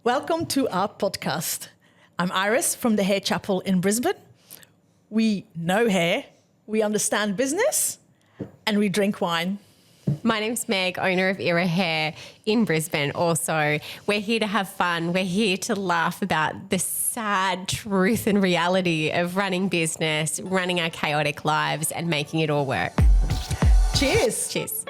Welcome to our podcast. I'm Iris from the Hair Chapel in Brisbane. We know hair, we understand business, and we drink wine. My name's Meg, owner of Era Hair in Brisbane also. We're here to have fun. We're here to laugh about the sad truth and reality of running business, running our chaotic lives and making it all work. Cheers. Cheers.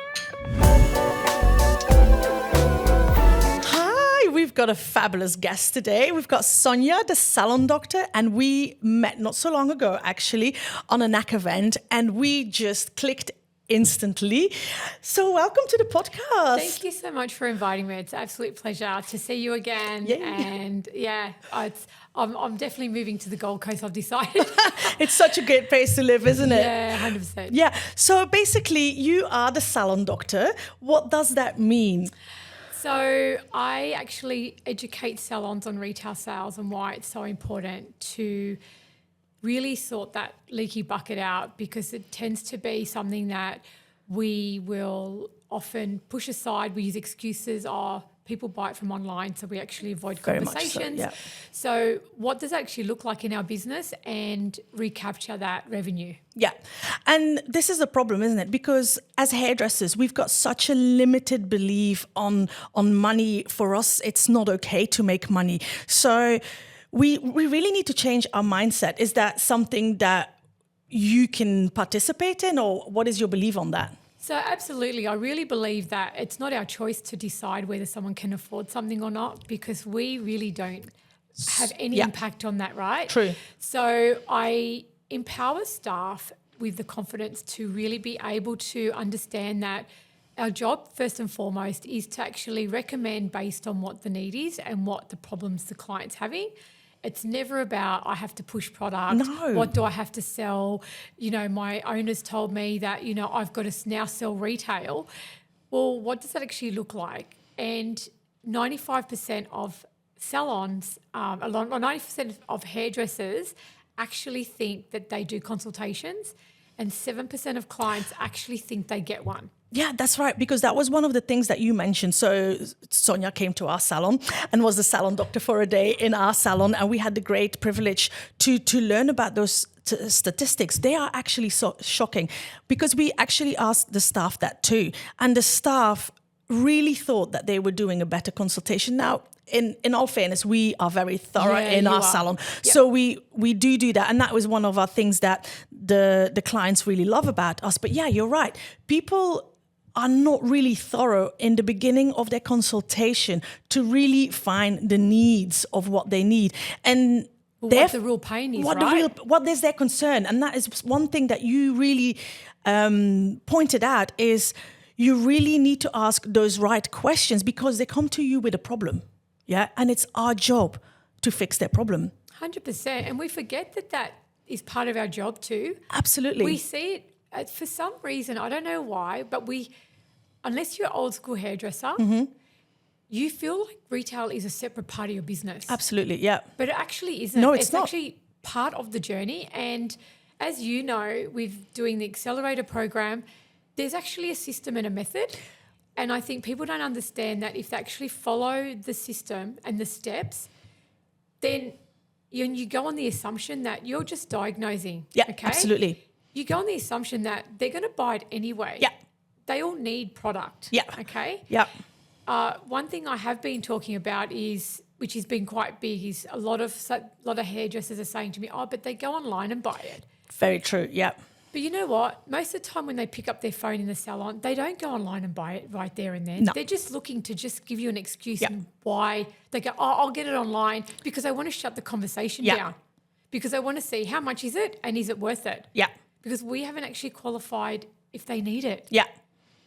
Hi, we've got a fabulous guest today. We've got Sonia, the Salon doctor, and we met not so long ago actually on a NAC event and we just clicked instantly. So welcome to the podcast. Thank you so much for inviting me. It's an absolute pleasure to see you again. Yeah. And I'm definitely moving to the Gold Coast, I've decided. It's such a great place to live, isn't it? Yeah, 100%. Yeah. So basically you are the salon doctor. What does that mean? So I actually educate salons on retail sales and why it's so important to really sort that leaky bucket out, because it tends to be something that we will often push aside. We use excuses, people buy it from online, so we actually avoid Very much conversations. so, yeah. So what does it actually look like in our business and recapture that revenue? Yeah. And this is a problem, isn't it? Because as hairdressers, we've got such a limited belief on money. For us, it's not okay to make money. So we really need to change our mindset. Is that something that you can participate in, or what is your belief on that? So absolutely. I really believe that it's not our choice to decide whether someone can afford something or not, because we really don't have any impact on that, right? True. So I empower staff with the confidence to really be able to understand that our job, first and foremost, is to actually recommend based on what the need is and what the problems the client's having. It's never about I have to push product. No. What do I have to sell? You know, my owners told me that, you know, I've got to now sell retail. Well, what does that actually look like? And 95% of salons, 90% of hairdressers actually think that they do consultations, and 7% of clients actually think they get one. Yeah, that's right, because that was one of the things that you mentioned. So Sonia came to our salon and was the salon doctor for a day in our salon, and we had the great privilege to learn about those statistics. They are actually so shocking, because we actually asked the staff that too, and the staff really thought that they were doing a better consultation. Now, in all fairness, we are very thorough in our salon. Yep. So we do that. And that was one of our things that the clients really love about us. But yeah, you're right. People are not really thorough in the beginning of their consultation to really find the needs of what they need. And what the real pain is, what is their concern. And that is one thing that you really pointed out, is you really need to ask those right questions, because they come to you with a problem. Yeah. And it's our job to fix their problem. 100%. And we forget that is part of our job too. Absolutely. We see it for some reason, I don't know why, but unless you're an old school hairdresser, you feel like retail is a separate part of your business. Absolutely. Yeah. But it actually isn't. No, it's not. Actually part of the journey. And as you know, with doing the accelerator program, there's actually a system and a method. And I think people don't understand that if they actually follow the system and the steps, then you go on the assumption that you're just diagnosing. Yeah, okay? absolutely. You go on the assumption that they're going to buy it anyway. Yeah. They all need product. Yeah. Okay? Yeah. One thing I have been talking about which has been quite big, is a lot of hairdressers are saying to me, but they go online and buy it. Very true. Yeah. But you know what? Most of the time when they pick up their phone in the salon, they don't go online and buy it right there and then. No. They're just looking to just give you an excuse and why they go, I'll get it online, because I want to shut the conversation down, because I want to see how much is it and is it worth it? Yeah. Because we haven't actually qualified if they need it. Yeah.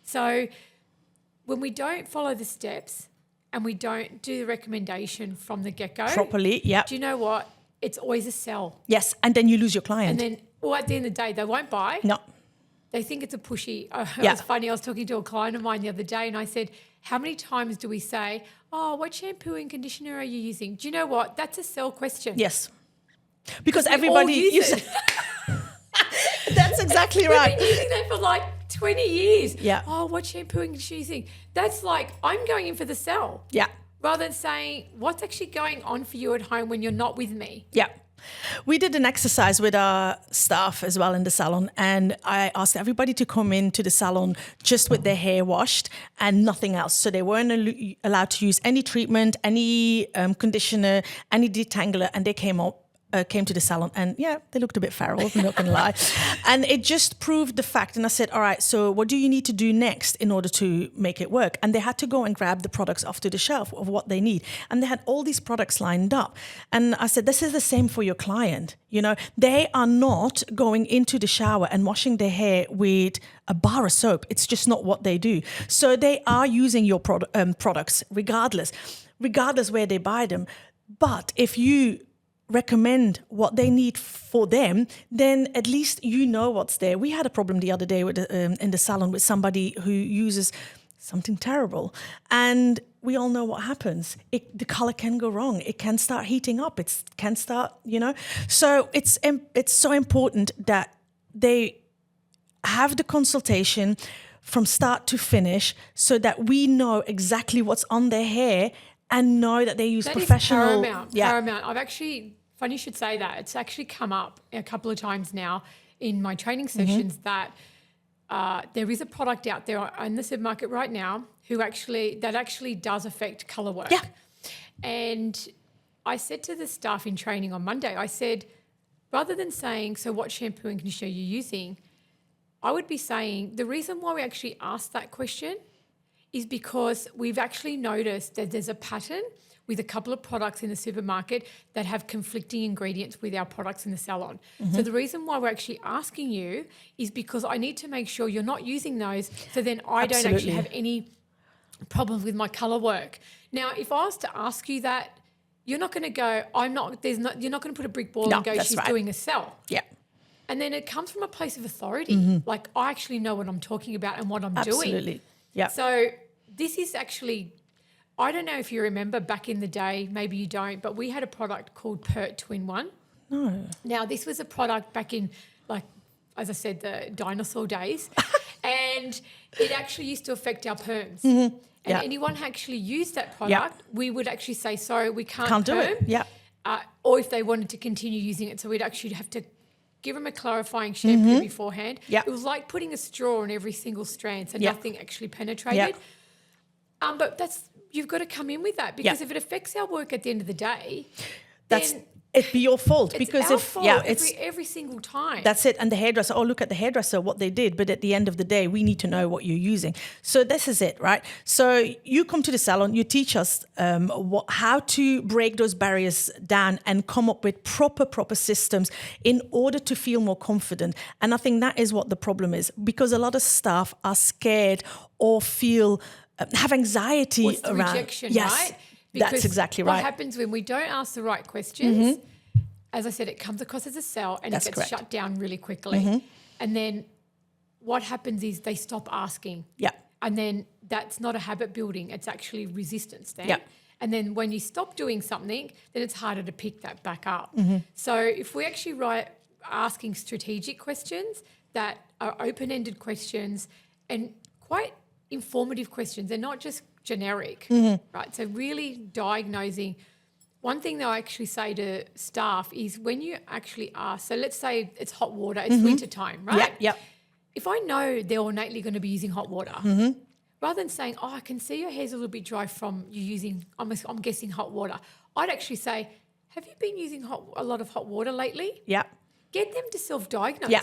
So when we don't follow the steps and we don't do the recommendation from the get-go Properly. Yeah. do you know what? It's always a sell. Yes. And then you lose your client. And then, at the end of the day, they won't buy. No. They think it's a pushy. It was funny. I was talking to a client of mine the other day and I said, how many times do we say, what shampoo and conditioner are you using? Do you know what? That's a sell question. Yes. Because we everybody all use it. That's exactly right. We've been using that for like 20 years. Yeah. What shampoo and conditioner are you using? That's like, I'm going in for the sell. Yeah. rather than saying, what's actually going on for you at home when you're not with me? Yeah. We did an exercise with our staff as well in the salon, and I asked everybody to come into the salon just with their hair washed and nothing else. So they weren't allowed to use any treatment, any conditioner, any detangler, and they came to the salon, and they looked a bit feral, I'm not gonna lie. And it just proved the fact. And I said, all right, so what do you need to do next in order to make it work? And they had to go and grab the products off to the shelf of what they need. And they had all these products lined up. And I said, this is the same for your client. You know, they are not going into the shower and washing their hair with a bar of soap. It's just not what they do. So they are using your products regardless where they buy them. But if you recommend what they need for them, then at least you know what's there. We had a problem the other day with in the salon with somebody who uses something terrible, and we all know what happens. The color can go wrong. It can start heating up. It can start, So it's so important that they have the consultation from start to finish, so that we know exactly what's on their hair and know that they use that professional. Is paramount. I've actually, funny you should say that. It's actually come up a couple of times now in my training sessions that there is a product out there in the supermarket right now that actually does affect colour work. Yeah. And I said to the staff in training on Monday, I said, rather than saying, so what shampoo and conditioner you're using, I would be saying the reason why we actually asked that question is because we've actually noticed that there's a pattern with a couple of products in the supermarket that have conflicting ingredients with our products in the salon. So the reason why we're actually asking you is because I need to make sure you're not using those, so then I don't actually have any problems with my colour work. Now, if I was to ask you that, you're not going to go, you're not going to put a brick ball and go, she's doing a sell. Yeah. And then it comes from a place of authority. Like, I actually know what I'm talking about and what I'm doing. Absolutely. Yeah. So this is actually, I don't know if you remember back in the day, maybe you don't, but we had a product called Pert Twin-1. No. Now, this was a product back in, like, as I said, the dinosaur days, and it actually used to affect our perms. And anyone who actually used that product, we would actually say, sorry, we can't do perm. it. Yeah. Or if they wanted to continue using it, so we'd actually have to give them a clarifying shampoo beforehand. Yeah. It was like putting a straw on every single strand, so nothing actually penetrated. Yeah. But you've got to come in with that, because if it affects our work at the end of the day, then it'd be your fault, it's because our fault every single time. That's it. And the hairdresser, look at the hairdresser, what they did. But at the end of the day, we need to know what you're using. So this is it, right? So you come to the salon, you teach us how to break those barriers down and come up with proper systems in order to feel more confident. And I think that is what the problem is, because a lot of staff are scared or feel have anxiety around rejection, yes, right? Because that's exactly right. What happens when we don't ask the right questions, as I said, it comes across as a sell and That's it gets correct. shut down really quickly. And then what happens is they stop asking. Yeah. And then that's not a habit building, it's actually resistance then. Yeah. And then when you stop doing something, then it's harder to pick that back up. So if we actually asking strategic questions that are open-ended questions and quite informative questions, they're not just generic, right? So really diagnosing. One thing that I actually say to staff is when you actually ask, so let's say it's hot water, it's winter time, right? Yeah. If I know they're innately going to be using hot water, rather than saying, I can see your hair's a little bit dry from you using, I'm guessing hot water, I'd actually say, have you been using a lot of hot water lately? Yeah. Get them to self-diagnose. Yeah.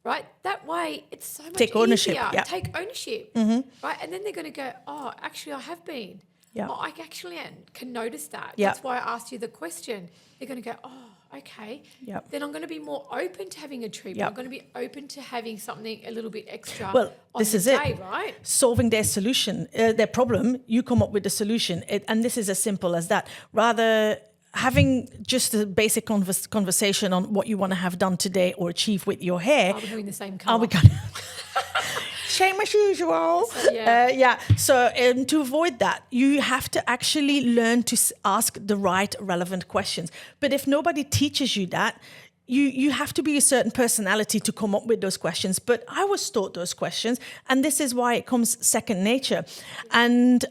Right? That way it's so much Take ownership. easier. Yeah. Take ownership. Right? And then they're going to go, oh, actually I have been. Yeah. Oh, I actually can notice that. Yeah. That's why I asked you the question. They're going to go, oh, okay. Yeah. Then I'm going to be more open to having a treatment. Yeah. I'm going to be open to having something a little bit extra Well, on this the is day, it. right? Solving their solution, their problem, you come up with the solution. And this is as simple as that. Rather having just a basic conversation on what you want to have done today or achieve with your hair. Are we doing the same colour? Are we going to... Same as usual. So, to avoid that, you have to actually learn to ask the right relevant questions. But if nobody teaches you that, you have to be a certain personality to come up with those questions. But I was taught those questions, and this is why it comes second nature. And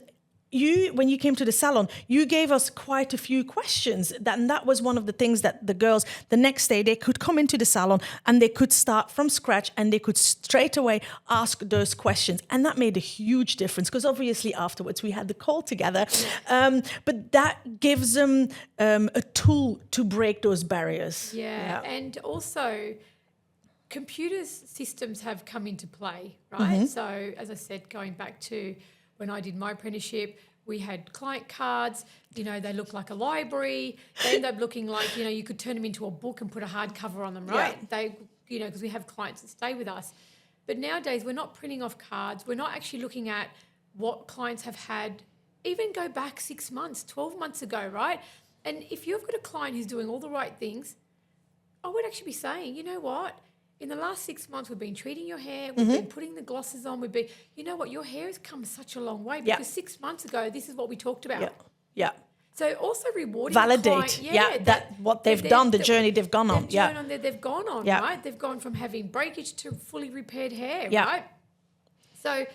when you came to the salon, you gave us quite a few questions. And that was one of the things that the girls, the next day, they could come into the salon and they could start from scratch and they could straight away ask those questions. And that made a huge difference because obviously afterwards we had the call together. But that gives them a tool to break those barriers. Yeah. And also systems have come into play, right? So as I said, going back to when I did my apprenticeship, we had client cards, they look like a library. They end up looking like, you could turn them into a book and put a hardcover on them, right? Yeah. They, because we have clients that stay with us. But nowadays we're not printing off cards. We're not actually looking at what clients have had, even go back 6 months, 12 months ago, right? And if you've got a client who's doing all the right things, I would actually be saying, you know what? In the last 6 months, we've been treating your hair, we've been putting the glosses on, you know what, your hair has come such a long way because 6 months ago, this is what we talked about. Yeah. So also rewarding Validate, the client, that what they've done, the journey they've gone on. They've gone on, right? They've gone from having breakage to fully repaired hair, right? So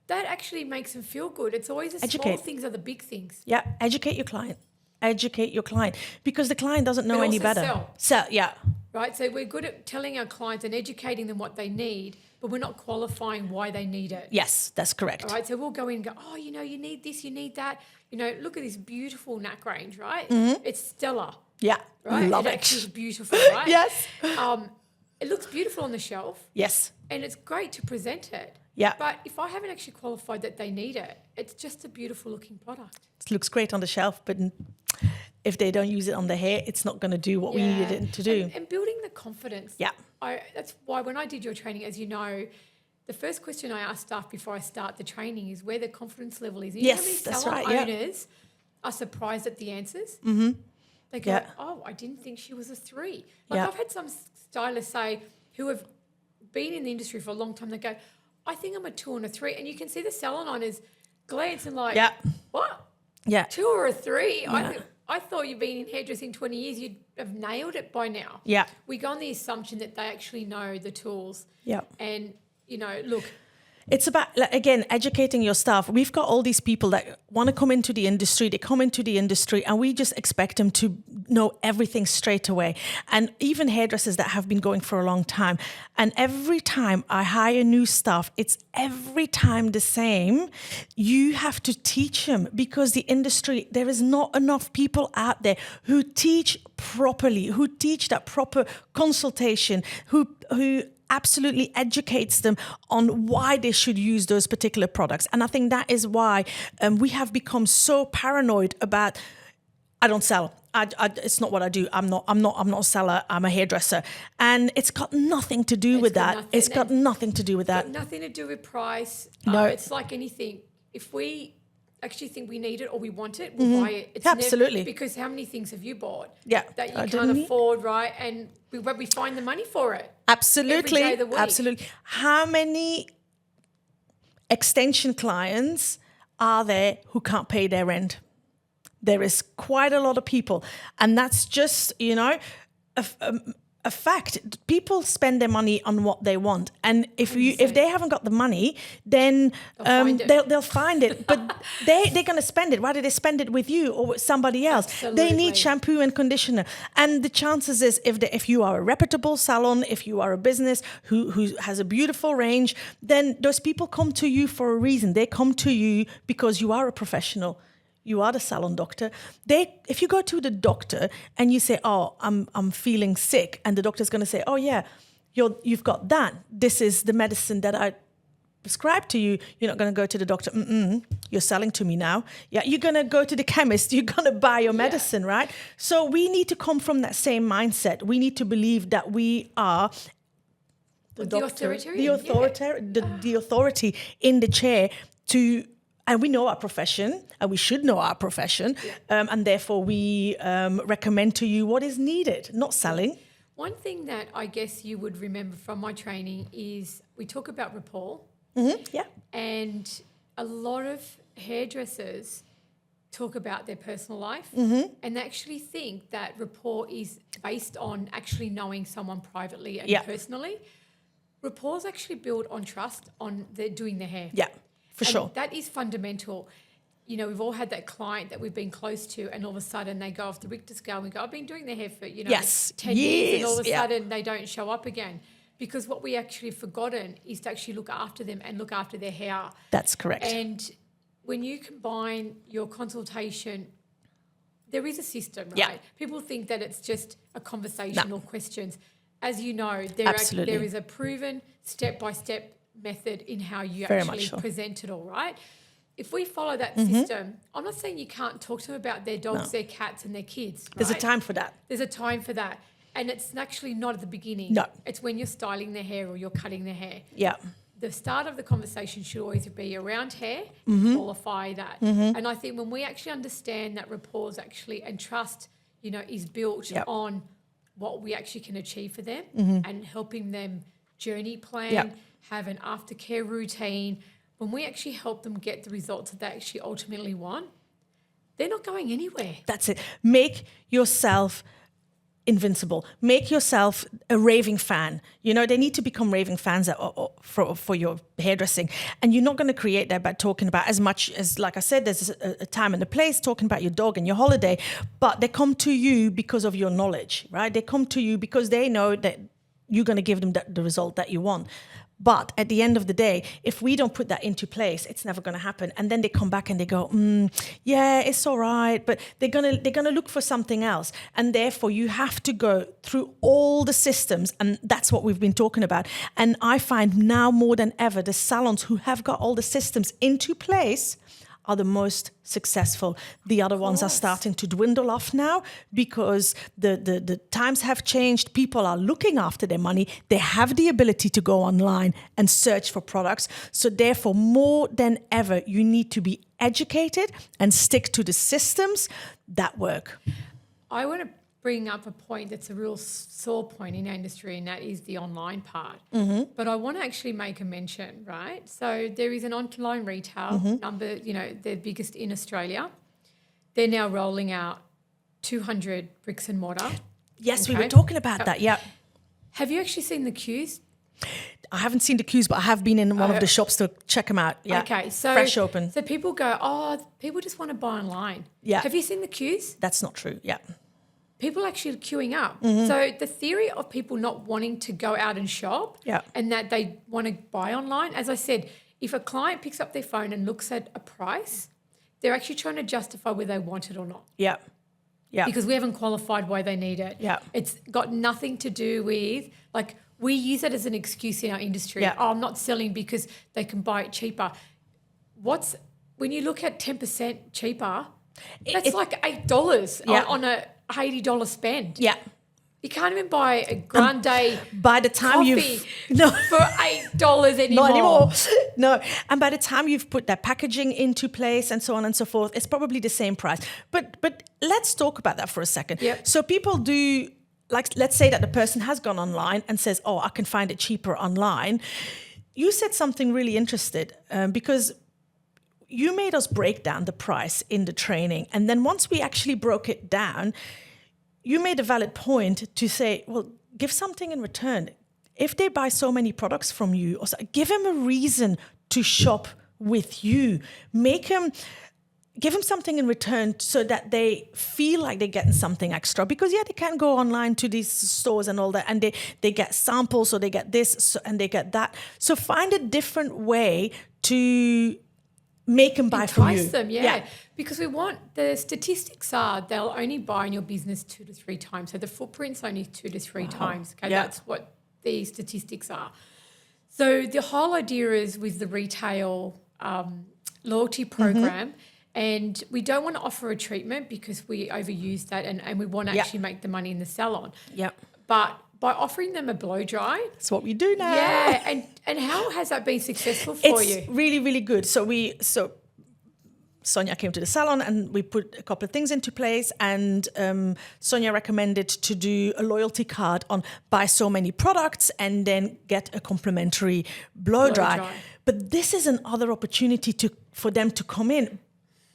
that actually makes them feel good. It's always the small things are the big things. Yeah, educate your client. Educate your client because the client doesn't know any better. Sell. Yeah. Right, so we're good at telling our clients and educating them what they need, but we're not qualifying why they need it. Yes, that's correct. All right, so we'll go in and go, oh, you need this, you need that. Look at this beautiful neck range, right? It's stellar. Yeah, right? love it. It's beautiful, right? Yes. It looks beautiful on the shelf. Yes. And it's great to present it. Yeah. But if I haven't actually qualified that they need it, it's just a beautiful looking product. It looks great on the shelf, but if they don't use it on the hair, it's not going to do what we needed it to do. And building the confidence. Yeah. That's why when I did your training, as you know, the first question I ask staff before I start the training is where their confidence level is. You know how many salon owners are surprised at the answers? Mm-hmm. They go, oh, I didn't think she was a 3. I've had some stylists say who have been in the industry for a long time, they go, I think I'm a 2 and a 3. And you can see the salon owners glance and like, what? Yeah. 2 or a 3? Yeah. I thought you've been in hairdressing 20 years. You'd have nailed it by now. Yeah. We go on the assumption that they actually know the tools. Yeah. And, look. It's about, again, educating your staff. We've got all these people that want to come into the industry. They come into the industry and we just expect them to know everything straight away. And even hairdressers that have been going for a long time. And every time I hire new staff, it's every time the same. You have to teach them because the industry, there is not enough people out there who teach properly, who teach that proper consultation, who absolutely educates them on why they should use those particular products. And I think that is why we have become so paranoid about, I don't sell. It's not what I do. I'm not a seller. I'm a hairdresser. And it's got nothing to do with that. It's got nothing to do with that. Nothing to do with price. No. It's like anything. If we actually think we need it or we want it, we'll buy it. It's absolutely. Because how many things have you bought that you can't afford, right? And we find the money for it. Absolutely. Every day of the week. Absolutely. How many extension clients are there who can't pay their rent? There is quite a lot of people. And that's just, a fact. People spend their money on what they want. And if they haven't got the money, then they'll find it. But they're going to spend it. Why do they spend it with you or with somebody else? Absolutely. They need shampoo and conditioner. And the chances is if you are a reputable salon, if you are a business who has a beautiful range, then those people come to you for a reason. They come to you because you are a professional. You are the salon doctor. If you go to the doctor and you say, "Oh, I'm feeling sick," and the doctor's going to say, "Oh yeah, you've got that. This is the medicine that I prescribed to you." You're not going to go to the doctor. You're selling to me now. Yeah, you're going to go to the chemist. You're going to buy your medicine, right? So we need to come from that same mindset. We need to believe that we are the authority in the chair to. And we know our profession, and we should know our profession, and therefore we recommend to you what is needed, not selling. One thing that I guess you would remember from my training is we talk about rapport. Mm-hmm. Yeah. And a lot of hairdressers talk about their personal life and they actually think that rapport is based on actually knowing someone privately and personally. Rapport is actually built on trust, on doing their hair. Yeah. For sure. That is fundamental. we've all had that client that we've been close to, and all of a sudden they go off the Richter scale and we go, I've been doing their hair for, Yes. 10 years, and all of a Yeah. sudden they don't show up again. Because what we actually have forgotten is to actually look after them and look after their hair. That's correct. And when you combine your consultation, there is a system, right? Yeah. People think that it's just a conversation or questions. As you know, Absolutely. there is a proven step-by-step method in how you Very actually much so. present it all, right? If we follow that system, I'm not saying you can't talk to them about their dogs, their cats and their kids. There's a right? time for that. There's a time for that. And it's actually not at the beginning. No. It's when you're styling their hair or you're cutting their hair. Yeah. The start of the conversation should always be around hair, qualify that. And I think when we actually understand that rapport is actually and trust, is built Yep. on what we actually can achieve for them and helping them journey plan, Yep. have an aftercare routine. When we actually help them get the results that they actually ultimately want, they're not going anywhere. That's it. Make yourself invincible. Make yourself a raving fan. They need to become raving fans for your hairdressing. And you're not going to create that by talking about as much as, like I said, there's a time and a place talking about your dog and your holiday, but they come to you because of your knowledge, right? They come to you because they know that you're going to give them the result that you want. But at the end of the day, if we don't put that into place, it's never going to happen. And then they come back and they go, yeah, it's all right. But they're gonna look for something else. And therefore, you have to go through all the systems. And that's what we've been talking about. And I find now more than ever, the salons who have got all the systems into place are the most successful. The other ones are starting to dwindle off now because the times have changed. People are looking after their money. They have the ability to go online and search for products. So therefore, more than ever, you need to be educated and stick to the systems that work. I want to bring up a point that's a real sore point in our industry, and that is the online part. But I want to actually make a mention, right? So there is an online retail number, the biggest in Australia. They're now rolling out 200 bricks and mortar. Yes, we Okay. were talking about that, yeah. Have you actually seen the queues? I haven't seen the queues, but I have been in one of the shops to check them out. Yeah, Okay, so fresh open. So people go, people just want to buy online. Yeah. Have you seen the queues? That's not true, yeah. People actually queuing up. So the theory of people not wanting to go out and shop Yeah. and that they want to buy online, as I said, if a client picks up their phone and looks at a price, they're actually trying to justify whether they want it or not. Yeah. Yeah. Because we haven't qualified why they need it. Yeah. It's got nothing to do with, we use it as an excuse in our industry. Yeah. I'm not selling because they can buy it cheaper. When you look at 10% cheaper, that's like $8 Yeah. on a $80 spend. Yeah. You can't even buy a grande By the time coffee no, for $8 anymore. not anymore. No. And by the time you've put that packaging into place and so on and so forth, it's probably the same price. But let's talk about that for a second. Yep. So people do, let's say that the person has gone online and says, I can find it cheaper online. You said something really interesting because you made us break down the price in the training. And then once we actually broke it down, you made a valid point to say, well, give something in return. If they buy so many products from you, or give them a reason to shop with you. Give them something in return so that they feel like they're getting something extra. Because, they can go online to these stores and all that, and they get samples, or they get this, and they get that. So find a different way to make them buy from you. Entice them, yeah. Because the statistics are they'll only buy in your business 2 to 3 times. So the footprint's only 2 to 3 times. Okay, Yeah. that's what the statistics are. So the whole idea is with the retail loyalty program, and we don't want to offer a treatment because we overuse that and we want to actually make the money in the salon. Yeah. But by offering them a blow dry, That's what we do now. yeah, and how has that been successful for It's you? really, really good. So Sonia came to the salon and we put a couple of things into place, and Sonia recommended to do a loyalty card on buy so many products and then get a complimentary blow dry. dry. But this is another opportunity for them to come in.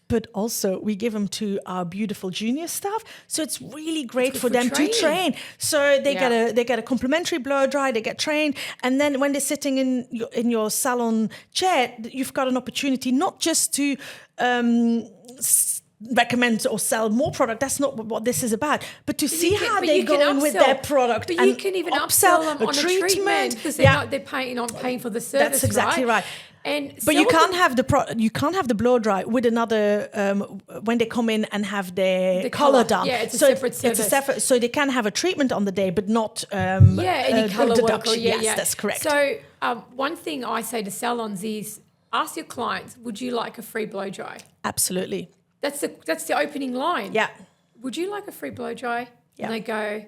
but also we give them to our beautiful junior staff. So it's really great good for for them to train. So they get a complimentary blow dry, they get trained, and then when they're sitting in your salon chair, you've got an opportunity not just to recommend or sell more product. That's not what this is about, but to see how they're going with their product. But you can even upsell them on a treatment because they're paying for the service. That's exactly right. But you can't have the blow dry with another when they come in and have their color done. Yeah, it's a separate service. So they can have a treatment on the day, but not any color deduction. work. Yes, that's correct. So one thing I say to salons is ask your clients, would you like a free blow dry? Absolutely. That's the opening line. Yeah. Would you like a free blow dry? Yeah. And they go,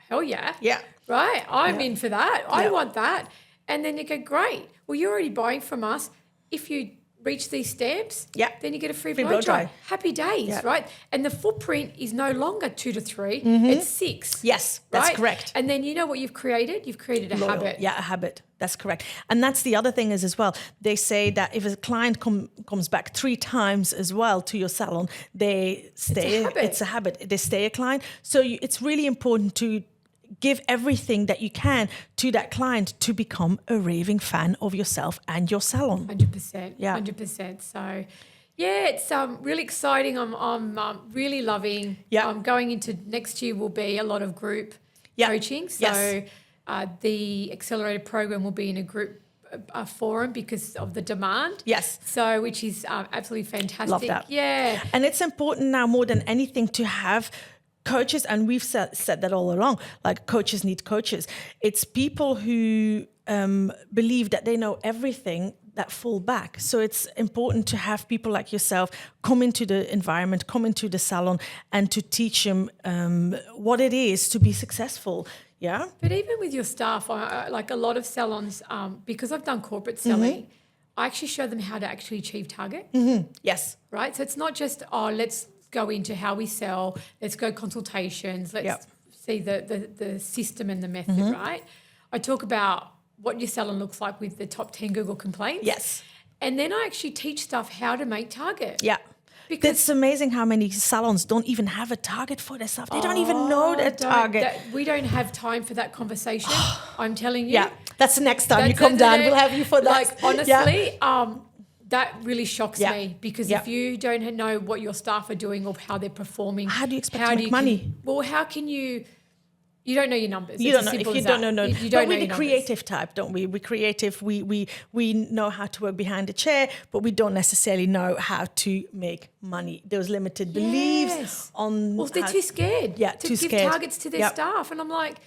hell yeah. Yeah. Right. I'm in for that. I want that. And then you go, great. Well, you're already buying from us. If you reach these stamps, then you get a free blow dry. Happy days, right? And the footprint is no longer 2 to 3, it's 6. Yes, that's right? correct. And then you know what you've created? You've created a habit. Yeah, a habit. That's correct. And that's the other thing is as well. They say that if a client comes back 3 times as well to your salon, they stay. It's a habit. They stay a client. So it's really important to give everything that you can to that client to become a raving fan of yourself and your salon. 100%. Yeah. 100%. So, yeah, it's really exciting. I'm really loving. Yeah. Going into next year will be a lot of group coaching. So, the accelerated program will be in a group forum because of the demand. Yes. So, which is absolutely fantastic. Love that. Yeah. And it's important now more than anything to have coaches, and we've said that all along, like coaches need coaches. It's people who believe that they know everything that fall back. So it's important to have people like yourself come into the environment, come into the salon, and to teach them what it is to be successful. Yeah. But even with your staff, like a lot of salons, because I've done corporate selling, I actually show them how to actually achieve target. Yes. Right. So it's not just, let's go into how we sell, let's go consultations, let's see the system and the method, right? I talk about what your salon looks like with the top 10 Google complaints. Yes. And then I actually teach staff how to make target. Yeah. Because it's amazing how many salons don't even have a target for their staff. They don't even know their target. We don't have time for that conversation. I'm telling you. Yeah. That's the next time you come down. We'll have you for that. Like, honestly, that really shocks me because if you don't know what your staff are doing or how they're performing, how do you expect to make money? How can you? You don't know your numbers. You don't know. If you don't know, you don't know. We're the creative type, don't we? We're creative. We know how to work behind the chair, but we don't necessarily know how to make money. Those limited beliefs on. Well, they're too scared. Yeah, to too give scared. targets to their staff, and I'm like,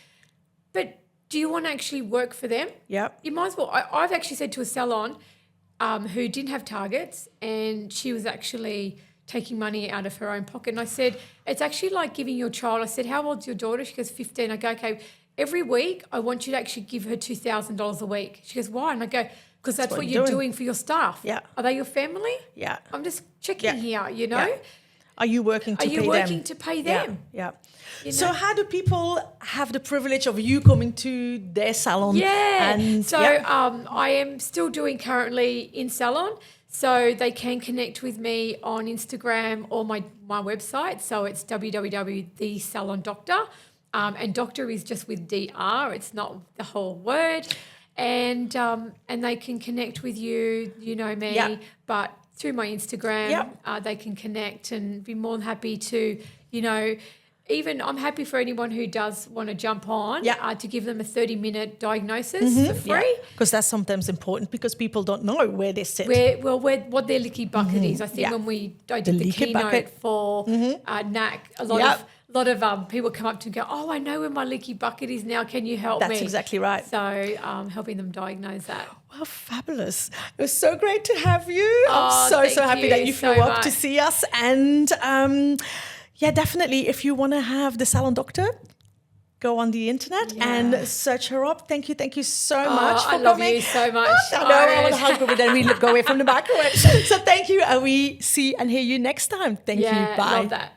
but do you want to actually work for them? Yeah. You might as well. I've actually said to a salon who didn't have targets, and she was actually taking money out of her own pocket. And I said, it's actually like giving your child. I said, how old's your daughter? She goes, 15. I go, okay, every week I want you to actually give her $2,000 a week. She goes, why? And I go, because that's what you're doing for your staff. Yeah. Are they your family? Yeah. I'm just checking here, you know. Yeah. Are you working to pay them? Are you working to pay them? Yeah. You know? So how do people have the privilege of you coming to their salon? Yeah. And, so I am still doing currently in salon. So they can connect with me on Instagram or my website. So it's www.thesalondoctor. And doctor is just with DR. It's not the whole word. And they can connect with you, you know me, but through my Instagram, they can connect and be more than happy to, you know, even I'm happy for anyone who does want to jump on to give them a 30-minute diagnosis for free. Because that's sometimes important because people don't know where they sit. What their leaky bucket is. I think when I did the keynote bucket for NAC, a lot of people come up to go, oh, I know where my leaky bucket is now. Can you help me? That's exactly right. So helping them diagnose that. Well, fabulous. It was so great to have you. I'm so happy that you flew up to see us. And yeah, definitely. If you want to have the Salon Doctor, go on the internet and search her up. Thank you so much for coming. I love you so much. I know, I want to hug her, but then we go away from the microwave. So thank you, and we see and hear you next time. Thank you. Bye. Love that.